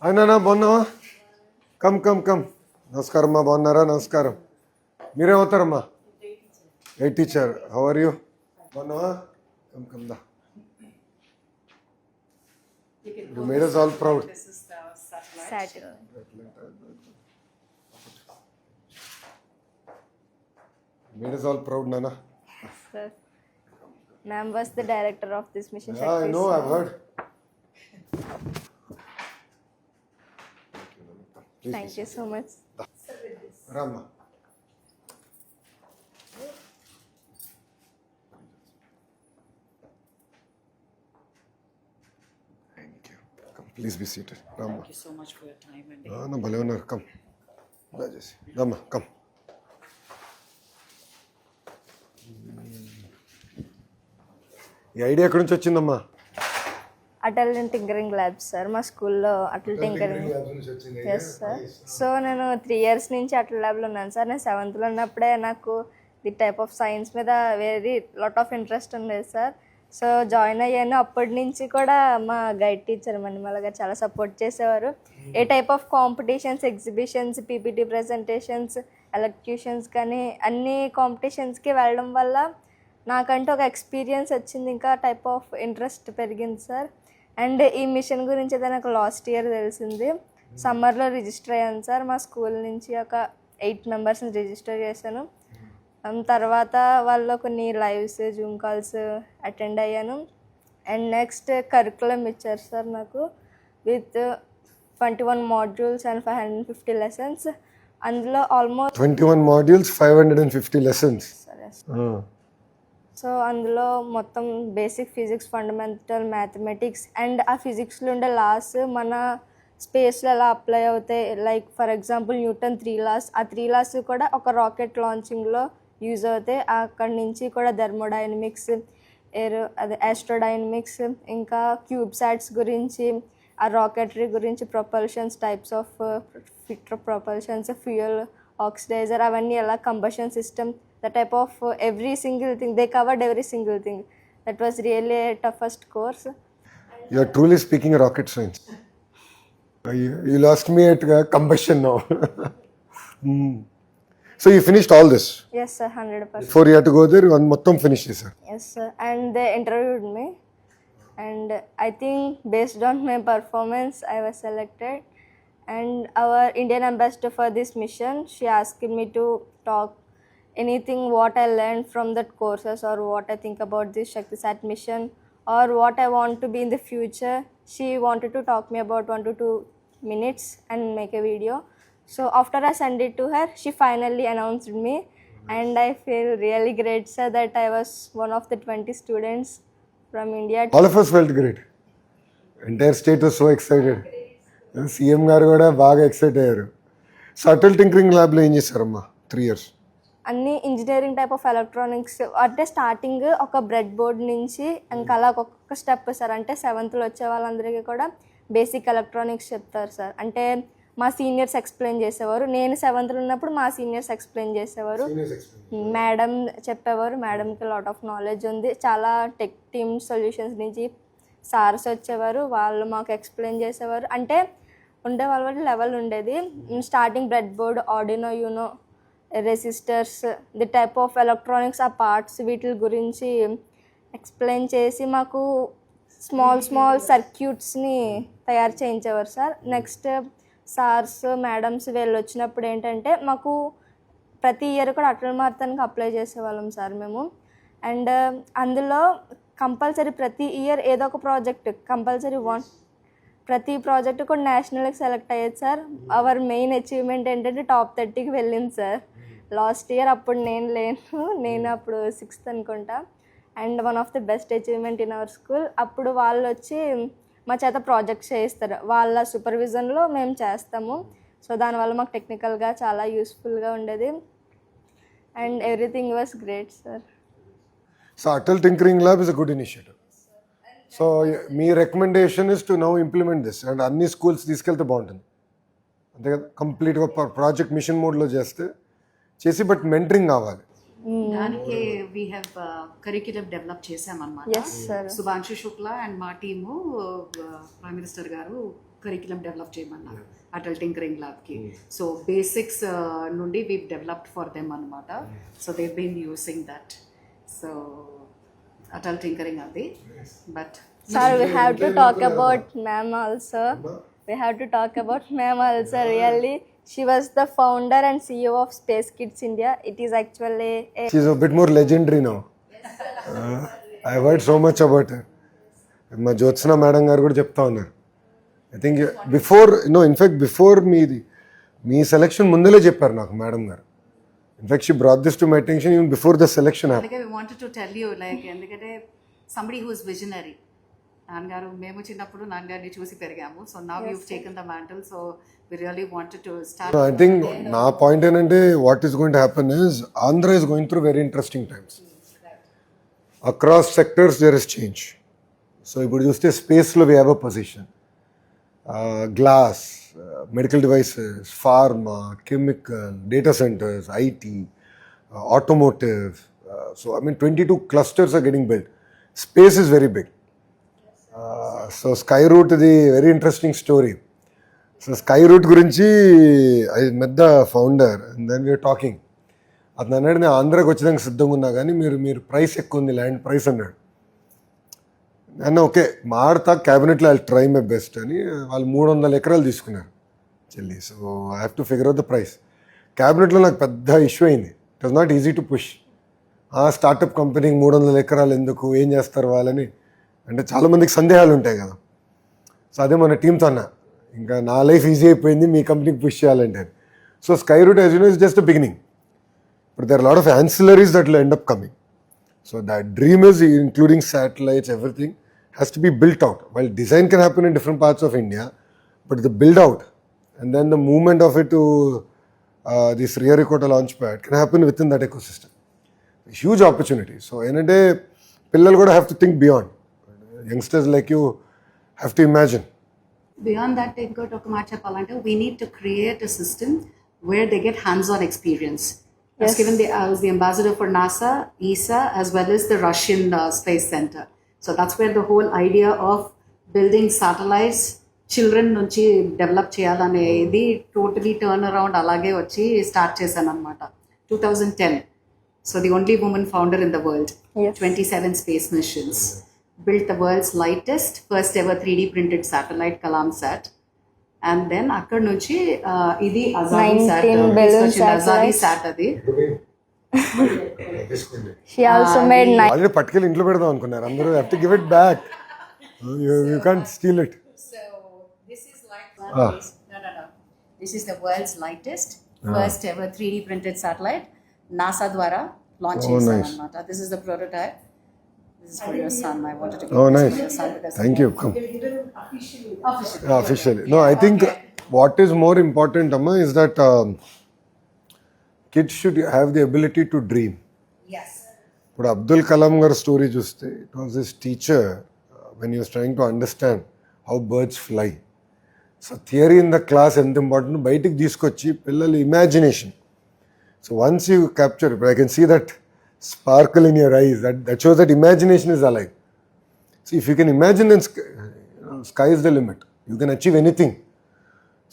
అయినా బాగున్నావా? Come come come. నమస్కారం అమ్మా, బాగున్నారా? నమస్కారం. మీరేమవుతారమ్మా? A teacher. How are you? బాగున్నావా? కమ్ కమ్ దా. You made us all proud. This is the satellite. Made us all proud, Nana. Sir, ma'am was the director of this mission. Yeah, I know, I've heard. Please, Thank you so much. Rama. Thank you. Come, please be seated. Rama. Thank you so much for your time and No, భలే ఉన్నారు. Come. Rama, come. ఈ idea ఎక్కడి నుంచి వచ్చిందమ్మా? Atal tinkering labs sir, మా స్కూల్లో Atal tinkering. Yes sir. So నేను 3 years నుంచి అటల్ ల్యాబ్లో ఉన్నాను సార్. నేను 7th ఉన్నప్పుడే నాకు ది టైప్ ఆఫ్ సైన్స్ మీద వెరీ లాట్ ఆఫ్ ఇంట్రెస్ట్ ఉండేది సార్. సో జాయిన్ అయ్యాను. అప్పటి నుంచి కూడా మా గైడ్ టీచర్ మణిమాల గారు చాలా సపోర్ట్ చేసేవారు. A type of competitions, exhibitions, PPT presentations, elocutions కానీ అన్ని కాంపిటీషన్స్కి వెళ్ళడం వల్ల నాకంటూ ఒక ఎక్స్పీరియన్స్ వచ్చింది. ఇంకా టైప్ ఆఫ్ ఇంట్రెస్ట్ పెరిగింది సార్. అండ్ ఈ మిషన్ గురించి అయితే నాకు లాస్ట్ ఇయర్ తెలిసింది. సమ్మర్లో రిజిస్టర్ అయ్యాను సార్. మా స్కూల్ నుంచి ఒక 8 members రిజిస్టర్ చేశాను. తర్వాత వాళ్ళు కొన్ని లైవ్స్, జూమ్ కాల్స్ అటెండ్ అయ్యాను. అండ్ నెక్స్ట్ కరికులం ఇచ్చారు సార్ నాకు విత్ 21 modules and 550 lessons. అందులో ఆల్మోస్ట్ 21 modules, 550 lessons. సరే. సో అందులో మొత్తం basic physics, fundamental mathematics and ఆ ఫిజిక్స్లో ఉండే లాస్ మన స్పేస్లో ఎలా అప్లై అవుతాయి. Like for example Newton 3 laws, ఆ 3 laws కూడా ఒక రాకెట్ లాంచింగ్లో యూజ్ అవుతాయి. అక్కడి నుంచి కూడా థర్మోడైనమిక్స్, ఆస్ట్రోడైనమిక్స్, ఇంకా క్యూబ్సాట్స్ గురించి, ఆ రాకెటరీ గురించి, ప్రొపల్షన్స్, టైప్స్ ఆఫ్ ప్రొపల్షన్స్, ఫ్యూయల్, ఆక్సిడైజర్, అవన్నీ ఎలా, combustion system, the type of every single thing. They covered every single thing. That was really a toughest course. You are truly speaking rocket science. You lost me at combustion now. So you finished all this? Yes sir, 100%. Before you had to go there, one mottam finish sir. Yes sir, and they interviewed me and I think based on my performance I was selected. And our Indian ambassador for this mission, she asked me to talk anything what I learned from that courses or what I think about this ShaktiSat mission or what I want to be in the future. She wanted to talk me about 1 to 2 minutes and make a video. So after I sent it to her, she finally announced me and I feel really great sir that I was one of the 20 students from India. All of us felt great. Entire state was so excited. CM గారు కూడా బాగా excite అయ్యారు. So Atal tinkering ల్యాబ్లో ఏం చేశారమ్మా 3 years? అన్ని engineering type of electronics అంటే starting ఒక bread board నుంచి ఇంకా అలా ఒక్కొక్క స్టెప్ సార్. అంటే 7th వచ్చే వాళ్ళందరికీ కూడా బేసిక్ ఎలక్ట్రానిక్స్ చెప్తారు సార్. అంటే మా సీనియర్స్ ఎక్స్ప్లెయిన్ చేసేవారు. నేను 7th ఉన్నప్పుడు మా సీనియర్స్ ఎక్స్ప్లెయిన్ చేసేవారు. మేడం చెప్పేవారు. మేడంకి లాట్ ఆఫ్ నాలెడ్జ్ ఉంది. చాలా టెక్ టీమ్ సొల్యూషన్స్ నుంచి సార్స్ వచ్చేవారు. వాళ్ళు మాకు ఎక్స్ప్లెయిన్ చేసేవారు. అంటే ఉండే వాళ్ళ లెవెల్ ఉండేది. Starting bread board, Arduino Uno, resistors, the type of electronics, ఆ పార్ట్స్ వీటి గురించి ఎక్స్ప్లెయిన్ చేసి మాకు స్మాల్ సర్క్యూట్స్ని తయారు చేయించేవారు సార్. నెక్స్ట్ సార్స్, మేడమ్స్ వీళ్ళు వచ్చినప్పుడు ఏంటంటే మాకు ప్రతి ఇయర్ కూడా అటల్ మారథాన్కి అప్లై చేసేవాళ్ళం సార్ మేము. అండ్ అందులో కంపల్సరీ ప్రతి ఇయర్ ఏదో ఒక ప్రాజెక్ట్ కంపల్సరీ ప్రతి ప్రాజెక్ట్ కూడా నేషనల్కి సెలెక్ట్ అయ్యేది సార్. అవర్ మెయిన్ అచీవ్మెంట్ ఏంటంటే టాప్ 30కి వెళ్ళింది సార్. లాస్ట్ ఇయర్ అప్పుడు నేను అప్పుడు 6th అనుకుంటా. And one of the best achievement in our school. అప్పుడు వాళ్ళు వచ్చి మా చేత ప్రాజెక్ట్స్ చేయిస్తారు. వాళ్ళ సూపర్విజన్లో మేము చేస్తాము. సో దానివల్ల మాకు టెక్నికల్గా చాలా యూస్ఫుల్గా ఉండేది. And everything was great sir. So Atal tinkering lab is a good initiative. So me recommendation is to now implement this and అన్ని స్కూల్స్ తీసుకెళ్తే బాగుంటుంది అంతే కదా. కంప్లీట్గా ప్రాజెక్ట్ మిషన్ మోడ్లో చేసి బట్ మెంటరింగ్ కావాలి. దానికి వీ హ్యావ్ కరిక్యులం డెవలప్ చేసామన్నమాట. Yes sir. Subhanshu Shukla and మా టీము ప్రైమ్ మినిస్టర్ గారు కరిక్యులం డెవలప్ చేయమన్నారు అటల్ టింకరింగ్ ల్యాబ్కి. సో బేసిక్స్ నుండి వీ డెవలప్డ్ ఫర్ దెమ్ అనమాట. So they been using that. So Atal tinkering అది. But Sir, we have to talk about ma'am also. We have to talk about ma'am also. Really, she was the founder and CEO of Space Kids India. It is actually a She's a bit more legendary now. I've heard so much about her. మా Jyotsna madam గారు కూడా చెప్తా ఉన్నారు. I think before in fact before me selection ముందలే చెప్పారు నాకు madam గారు. In fact she brought this to my attention even before the selection. అందుకే we wanted to tell you like ఎందుకంటే somebody who is visionary. నాన్నగారు మేము చిన్నప్పుడు నాన్నగారిని చూసి పెరిగాము. So now you've taken the mantle. So we really wanted to start. I think నా point ఏంటంటే what is going to happen is Andhra is going through very interesting times. Across sectors there is change. So ఇప్పుడు చూస్తే స్పేస్లో we have a position. Glass, medical devices, pharma, chemical, data centres, IT, automotive. So I mean 22 clusters are getting built. Space is very big. So Skyroot is a very interesting story. So Skyroot గురించి I met the founder and then we were talking. అతను అన్నాడు నేను ఆంధ్రాకి వచ్చేదానికి సిద్ధంగా ఉన్నా కానీ మీరు ప్రైస్ ఎక్కువ ఉంది ల్యాండ్ ప్రైస్ అన్నాడు. అన్న ఓకే మాడతా క్యాబినెట్లో ఐ ట్రై మై బెస్ట్ అని వాళ్ళు 300 ఎకరాలు తీసుకున్నారు చెల్లి. So I have to figure out the price. క్యాబినెట్లో నాకు పెద్ద ఇష్యూ అయింది. It was not easy to push. Startup కంపెనీకి 300 ఎకరాలు ఎందుకు, ఏం చేస్తారు వాళ్ళని అంటే చాలామందికి సందేహాలు ఉంటాయి కదా. సో అదే మన టీంతో అన్న ఇంకా నా లైఫ్ ఈజీ అయిపోయింది మీ కంపెనీకి పుష్ చేయాలంటే. So Skyroot as you know is just a beginning. But there are lot of ancillaries that will end up coming. So that dream is including satellites, everything has to be built out. While design can happen in different parts of India, but the build out and then the movement of it to this Sriharikota launchpad can happen within that ecosystem. A huge opportunity. So enante pillalu kuda have to think beyond. Youngsters like you have to imagine. Beyond that, ఇంకోటి ఒక మాట చెప్పాలంటే we need to create a system where they get hands-on experience. Yes. I was the ambassador for NASA, ESA, as well as the Russian Space Center. So that's where the whole idea of building satellites, children నుంచి develop చేయాలనేది totally turn around అలాగే వచ్చి start చేశాను అనమాట 2010. So the only woman founder in the world. Yes. 27 space missions. Built the world's lightest, first ever 3D printed satellite, Kalamsat. And then అక్కడ నుంచి ఇది అజాదీ 19 balloon అజాదీ satellites. సాట్ అది. she also made ఆల్రెడీ పట్టుకెళ్ళి ఇంట్లో పెడదాం అనుకున్నారు అందరూ. Have to give it back. You can't steel it. So this is like no. This is the world's lightest, first ever 3D printed satellite. NASA ద్వారా launch చేశారు అన్నమాట. This is the prototype. This is for your son. I wanted to give Oh, this nice. for your son because Thank you. Come. officially. Officially. No, I think what is more important, Amma, is that kids should have the ability to dream. Yes. ఇప్పుడు అబ్దుల్ కలాం గారి story చూస్తే it was his teacher when you was trying to understand how birds fly. So theory in the class ఎంత important బయటికి తీసుకొచ్చి పిల్లలు imagination. So once you capture I can see that sparkle in your eyes, that shows that imagination is alive. See, if you can imagine, then sky is the limit. You can achieve anything.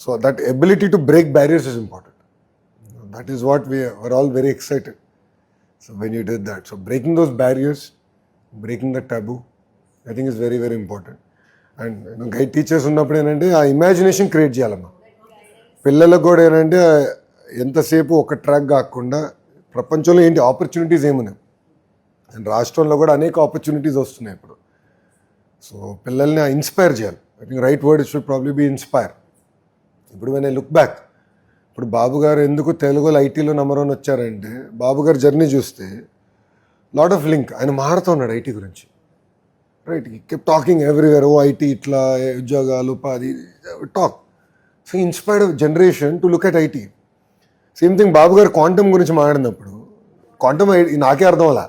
So that ability to break barriers is important. That is what we were all very excited. So when you did that, so breaking those barriers, breaking the taboo, I think is very, very important. And guide teachers ఉన్నప్పుడు ఏంటంటే ఆ imagination create చేయాలమ్మా. పిల్లలకు కూడా ఏంటంటే ఎంతసేపు ఒక track కాకుండా ప్రపంచంలో ఏంటి ఆపర్చునిటీస్ ఏమున్నాయి అండ్ రాష్ట్రంలో కూడా అనేక ఆపర్చునిటీస్ వస్తున్నాయి ఇప్పుడు. సో పిల్లల్ని ఇన్స్పైర్ చేయాలి. I think right word should probably be inspire. ఇప్పుడు వెన్ ఐ లుక్ బ్యాక్, ఇప్పుడు బాబు గారు ఎందుకు తెలుగులో ఐటీలో నెంబర్ 1 వచ్చారంటే బాబు గారు జర్నీ చూస్తే లాట్ ఆఫ్ లింక్. ఆయన మాడుతూ ఉన్నాడు ఐటీ గురించి, రైట్? కెప్ టాకింగ్ ఎవ్రీవేర్, ఓ ఐటీ ఇట్లా ఉద్యోగాలు ఉపాధి talk. So inspired generation to look at IT. Same thing Babu గారు క్వాంటమ్ గురించి మాట్లాడినప్పుడు క్వాంటమ్ నాకే అర్థం అలా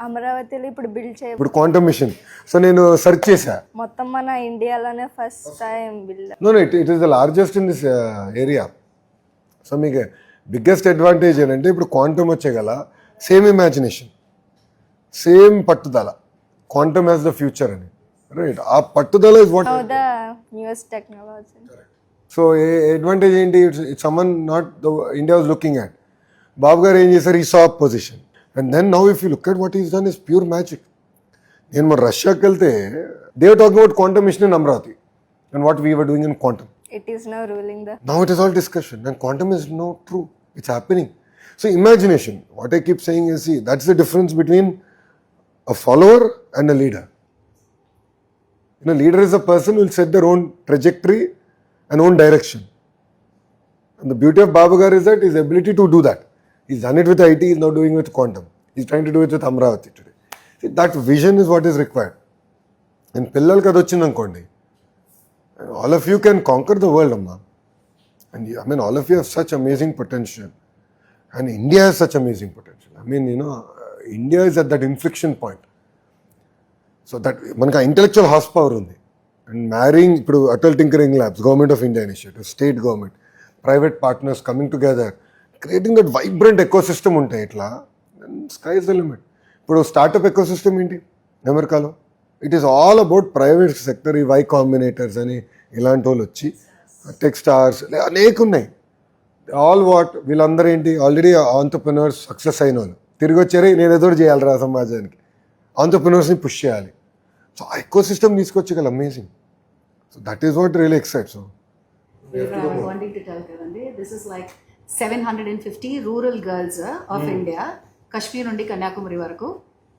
అమరావతిలో ఇప్పుడు బిల్డ్ చేయ ఇప్పుడు క్వాంటమ్ మిషన్. సో నేను సెర్చ్ చేశా, మొత్తం మన ఇండియాలోనే first time build. No it is the largest in this area. So మీకు బిగ్గెస్ట్ అడ్వాంటేజ్ ఏంటంటే ఇప్పుడు క్వాంటమ్ వచ్చే గల సేమ్ ఇమాజినేషన్, సేమ్ పట్టుదల. క్వాంటమ్ హ్యాస్ ద ఫ్యూచర్ అని, రైట్? ఆ పట్టుదల is what. Now the newest technology. So advantage ఏంటి? ఇట్స్ సమ్మన్ not the India was looking at. Babu గారు ఏం చేశారు? ఈ సాఫ్ position. And then now if you look at what is done is pure magic. నేను మన రష్యాకి వెళ్తే they were talking about quantum mission in Amaravati and what we were doing in quantum. It is now ruling the. Now it is all discussion and quantum is no true. It's happening. So imagination, what I keep saying is, see, that's the difference between a follower and a leader. You know, leader is a person who will set their own trajectory and own direction. And the beauty of Babu Garu is that his ability to do that. He's done it with IT, he's now doing it with quantum. He's trying to do it with Amravati today. See, that vision is what is required. And పిల్లలకి అది వచ్చిందనుకోండి, all of you can conquer the world, Amma. And I mean, all of you have such amazing potential. And India has such amazing potential. I mean, you know, India is at that inflection point. So that మనకు intellectual horse power ఉంది. And మ్యారింగ్ ఇప్పుడు Atal tinkering labs, government of India initiative, state government, private partners coming together, creating that vibrant eco system ఉంటాయి ఇట్లా. Sky is the limit. ఇప్పుడు startup eco system ఏంటి అమెరికాలో? It is all about private sector. ఈ why కాంబినేటర్స్ అని ఇలాంటి వాళ్ళు వచ్చి, టెక్ స్టార్స్ అనేక ఉన్నాయి. ఆల్ వాట్ వీళ్ళందరూ ఏంటి? ఆల్రెడీ ఆంటర్ప్రినర్స్, సక్సెస్ అయిన వాళ్ళు తిరిగి వచ్చారు, నేను ఏదో చేయాలిరా సమాజానికి, ఆంటర్ప్రినర్స్ని పుష్ చేయాలి. సో ఆ ఎకో సిస్టమ్ తీసుకొచ్చగల amazing. So that is what really excites. wanting to tell కదండి, this is like 750 rural girls of India, Kashmir నుండి కన్యాకుమారి వరకు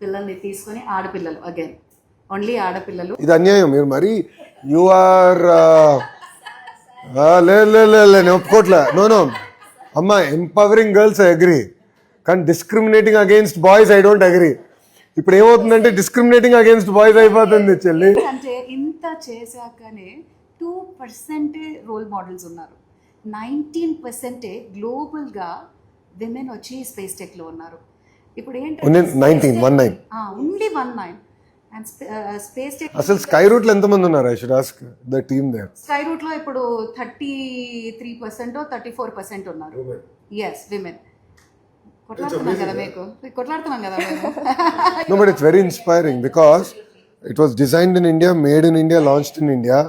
పిల్లల్ని తీసుకొని, ఆడపిల్లలు, అగైన్ ఓన్లీ ఆడపిల్లలు. ఇది అన్యాయం. మీరు మరి యు ఆర్ నేను ఒప్పుకోట్లే. నో అమ్మా, ఎంపవరింగ్ గర్ల్స్ ఐ అగ్రీ, కానీ discriminating against boys I don't agree. ఇప్పుడు ఏమవుతుందంటే డిస్క్రిమినేటింగ్ అగేన్స్ట్ బాయ్స్ అయిపోతుంది చెల్లి. అంటే ఇంత చేశాకనే 2% రోల్ మోడల్స్ ఉన్నారు. 19% గ్లోబల్గా విమెన్ వచ్చి స్పేస్ టెక్లో ఉన్నారు. ఇప్పుడు ఏంటంటే 19 ఓన్లీ 19 అండ్ స్పేస్ టెక్. అసలు స్కై రూట్ లో ఎంతమంది ఉన్నారు? I should ask the team there. Skyroot లో ఇప్పుడు 33% 34% ఉన్నారు. Yes, women. కొట్లాడుతున్నాం కదా మేము. No, but it's very inspiring because it was designed in India, made in India, launched in India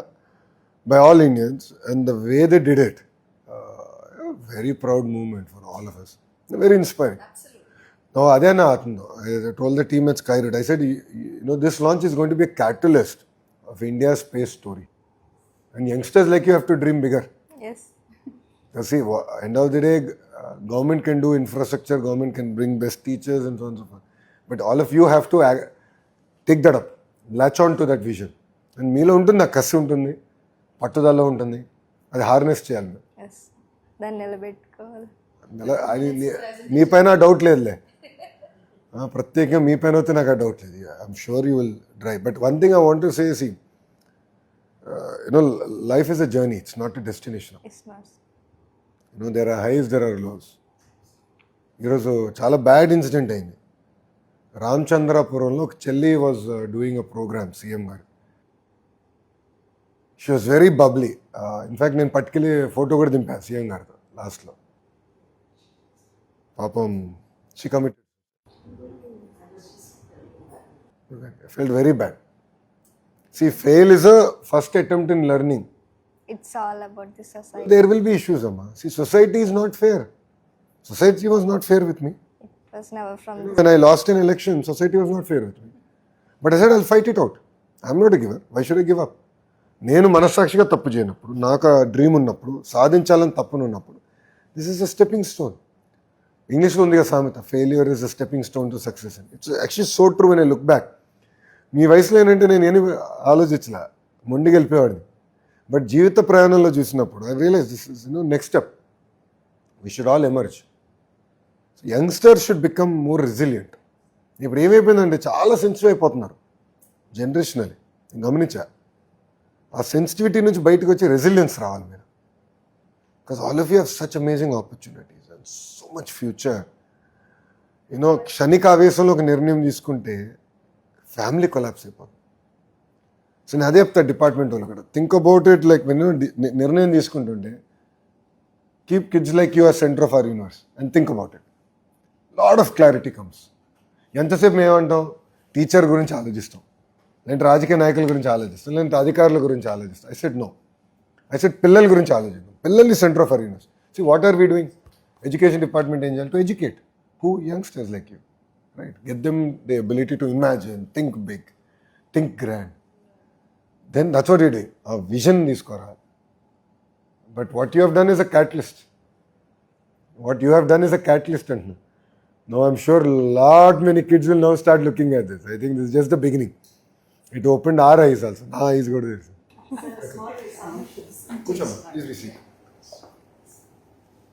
by all Indians, and the way they did it, a very proud movement for all of us. Very inspiring. Now, Adhyana Atmano, I told the team at Skyroot, I said, you know, this launch is going to be a catalyst of India's space story. And youngsters like you have to dream bigger. Yes. Because see, end of the day, government can do infrastructure, government can bring best teachers and so on and so forth. But all of you have to take that up, latch on to that vision. And మీలో ఉంటుంది, ఆ కసి ఉంటుంది, పట్టుదల ఉంటుంది, అది harness చేయాలి. Yes. దాన్ని నిలబెట్టుకోవాలి. అది మీ పైన డౌట్ లేదులే, ప్రత్యేకంగా మీ పైన అయితే నాకు ఆ డౌట్ లేదు. I'm sure you will drive. But one thing I want to say, see, you know, life is a journey, it's not a destination. It's not. You know, there are highs, there are lows. ఈరోజు చాలా bad incident అయింది. రామచంద్రాపురంలో ఒక చెల్లి was doing a programme, CM గారు. She was very bubbly. In fact నేను పట్టుకెళ్ళి photo కూడా దింపాను సీఎం గారితో లాస్ట్లో. పాపం she committed. I felt very bad. See, fail is a first attempt in learning. It's all about the society. There will be issues, Amma. See, society is not fair. Society was not fair with me. It was never from the. When I lost an election, society was not fair with me. But I said, I'll fight it out. I'm not a giver. Why should I give up? నేను మనస్సాక్షిగా తప్పు చేయనప్పుడు, నాకు ఆ dream ఉన్నప్పుడు, సాధించాలని తప్పునున్నప్పుడు, this is a stepping stone. ఇంగ్లీష్లో ఉంది కదా సామెత, failure is a stepping stone to success అని. It's actually so true when I look back. మీ వయసులో ఏంటంటే నేను ఏమి ఆలోచించలే, మొండికి వెళ్ళిపోయేవాడిని. బట్ జీవిత ప్రయాణంలో చూసినప్పుడు I realize this is next step. We should all emerge. Youngsters should become more resilient. ఇప్పుడు ఏమైపోయిందంటే చాలా సెన్సిటివ్ అయిపోతున్నారు జనరేషనల్లీ. నేను గమనించా. ఆ సెన్సిటివిటీ నుంచి బయటకు వచ్చి రెసిలియన్స్ రావాలి మీరు. Because all of you have such amazing opportunities and so much future. You know, క్షణిక ఆవేశంలో ఒక నిర్ణయం తీసుకుంటే ఫ్యామిలీ కొలాప్స్ అయిపోతుంది. సో నేను అదే చెప్తా డిపార్ట్మెంట్ వాళ్ళు కూడా, think about it like when నిర్ణయం తీసుకుంటుంటే, keep kids like you are centre of our universe and think about it. Lot of clarity comes. ఎంతసేపు మేము ఏమంటాం, టీచర్ గురించి ఆలోచిస్తాం, లేదంటే రాజకీయ నాయకుల గురించి ఆలోచిస్తాం, లేదంటే అధికారుల గురించి ఆలోచిస్తాం. I said no, I said పిల్లల గురించి ఆలోచిద్దాం. పిల్లల్ని centre of awareness. See what are we doing? Education department ఏం చేయాలి? To educate who youngsters like you, right? Get them the ability to imagine, think big, think grand. Then that's what you doing. ఆ vision తీసుకోరా. But what you have done is a catalyst. What you have done is a catalyst. And now I'm sure lot many kids will now start looking at this. I think this is just the beginning. It opened our eyes also. Our eyes go to this. Kuchama, please be seated.